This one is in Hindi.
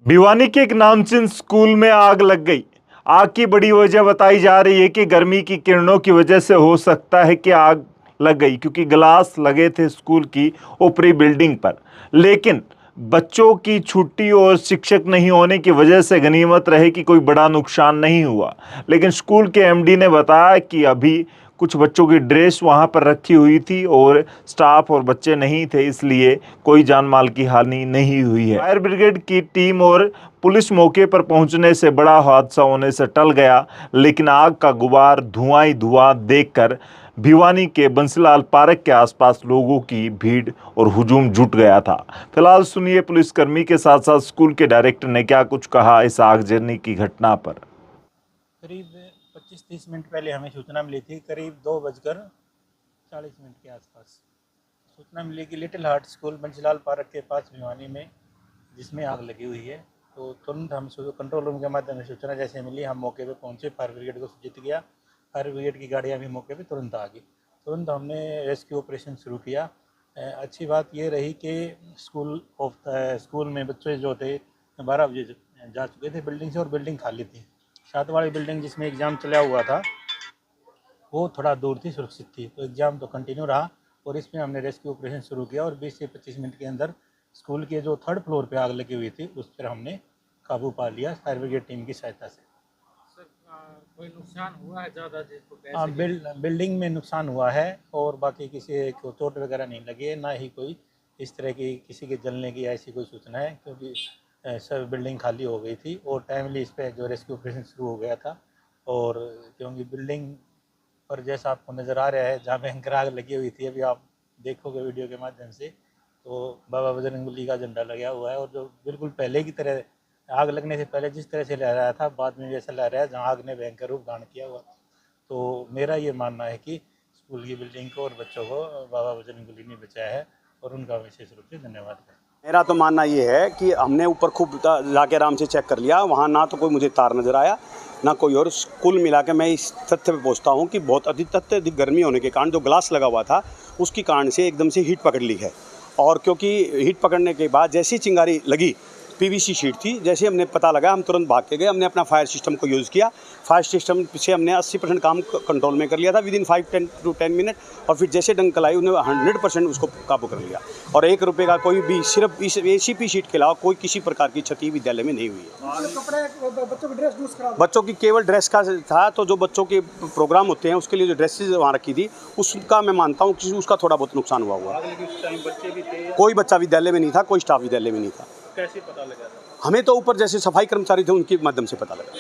भिवानी के एक नामचीन स्कूल में आग लग गई। आग की बड़ी वजह बताई जा रही है कि गर्मी की किरणों की वजह से हो सकता है कि आग लग गई, क्योंकि ग्लास लगे थे स्कूल की ऊपरी बिल्डिंग पर। लेकिन बच्चों की छुट्टी और शिक्षक नहीं होने की वजह से गनीमत रहे कि कोई बड़ा नुकसान नहीं हुआ। लेकिन स्कूल के एमडी ने बताया कि अभी कुछ बच्चों की ड्रेस वहां पर रखी हुई थी और स्टाफ और बच्चे नहीं थे, इसलिए कोई जान माल की हानि नहीं हुई है। फायर ब्रिगेड की टीम और पुलिस मौके पर पहुंचने से बड़ा हादसा होने से टल गया, लेकिन आग का गुबार धुआं ही धुआं देखकर भिवानी के बंसीलाल पार्क के आसपास लोगों की भीड़ और हुजूम जुट गया था। फिलहाल सुनिए पुलिसकर्मी के साथ साथ स्कूल के डायरेक्टर ने क्या कुछ कहा इस आगजनी की घटना पर। करीब 25-30 मिनट पहले हमें सूचना मिली थी, करीब 2:40 के आसपास सूचना मिली कि little heart school Bansilal park के पास भिवानी में जिसमें आग लगी हुई है। तो तुरंत हम कंट्रोल रूम के माध्यम से सूचना जैसे मिली, हम मौके पर पहुंचे, फायर ब्रिगेड को सूचित किया। फायर ब्रिगेड की गाड़ियां भी मौके पे तुरंत आ गई। तुरंत हमने रेस्क्यू ऑपरेशन शुरू किया। अच्छी बात ये रही कि स्कूल में बच्चे जो थे 12 बजे जा चुके थे बिल्डिंग से, और बिल्डिंग खाली थी। साथ वाली बिल्डिंग जिसमें एग्ज़ाम चला हुआ था वो थोड़ा दूर थी, सुरक्षित थी, तो एग्ज़ाम तो कंटिन्यू रहा। और इसमें हमने रेस्क्यू ऑपरेशन शुरू किया और 20 से 25 मिनट के अंदर स्कूल के जो 3rd फ्लोर पे आग लगी हुई थी उस पर हमने काबू पा लिया फायर ब्रिगेड टीम की सहायता से। कोई नुकसान हुआ है ज़्यादा जिसको हाँ, बिल्डिंग में नुकसान हुआ है और बाकी किसी को चोट वगैरह नहीं लगी है, ना ही कोई इस तरह की किसी के जलने की ऐसी कोई सूचना है, क्योंकि सब बिल्डिंग खाली हो गई थी और टाइमली इस पर जो रेस्क्यू ऑपरेशन शुरू हो गया था। और क्योंकि बिल्डिंग पर जैसा आपको नज़र आ रहा है जहाँ भयंकर आग लगी हुई थी, अभी आप देखोगे वीडियो के माध्यम से, तो बाबा बजरंगबली का झंडा लगा हुआ है। और जो बिल्कुल पहले की तरह आग लगने से पहले जिस तरह से लहराया था, बाद में वैसा लहराया जहाँ आग ने भयंकर रूप धारण किया हुआ। तो मेरा ये मानना है कि स्कूल की बिल्डिंग को और बच्चों को बाबा बजरंगबली ने बचाया है और उनका विशेष रूप से धन्यवाद है। मेरा तो मानना ये है कि हमने ऊपर खूब जाके आराम से चेक कर लिया, वहाँ ना तो कोई मुझे तार नज़र आया ना कोई और। कुल मिला के मैं इस तथ्य पे पहुँचता हूँ कि बहुत अत्यधिक गर्मी होने के कारण जो ग्लास लगा हुआ था उसकी कारण से एकदम से हीट पकड़ ली है। और क्योंकि हीट पकड़ने के बाद जैसी चिंगारी लगी, पीवीसी शीट थी, जैसे हमने पता लगा हम तुरंत भाग के गए। हमने अपना फायर सिस्टम को यूज़ किया। फायर सिस्टम से हमने 80% काम कंट्रोल में कर लिया था विदिन 5 to 10 मिनट। और फिर जैसे डंकल आई उन्हें 100% उसको काबू कर लिया। और 1 रुपये का कोई भी, सिर्फ इस ACP शीट के अलावा कोई किसी प्रकार की क्षति विद्यालय में नहीं हुई है। बच्चों की केवल ड्रेस का था, तो जो बच्चों के प्रोग्राम होते हैं उसके लिए जो ड्रेसेज वहाँ रखी थी उसका मैं मानता हूँ कि उसका थोड़ा बहुत नुकसान हुआ। कोई बच्चा विद्यालय में नहीं था, कोई स्टाफ विद्यालय में नहीं था। कैसे पता लगा था? हमें तो ऊपर जैसे सफाई कर्मचारी थे उनके माध्यम से पता लगा।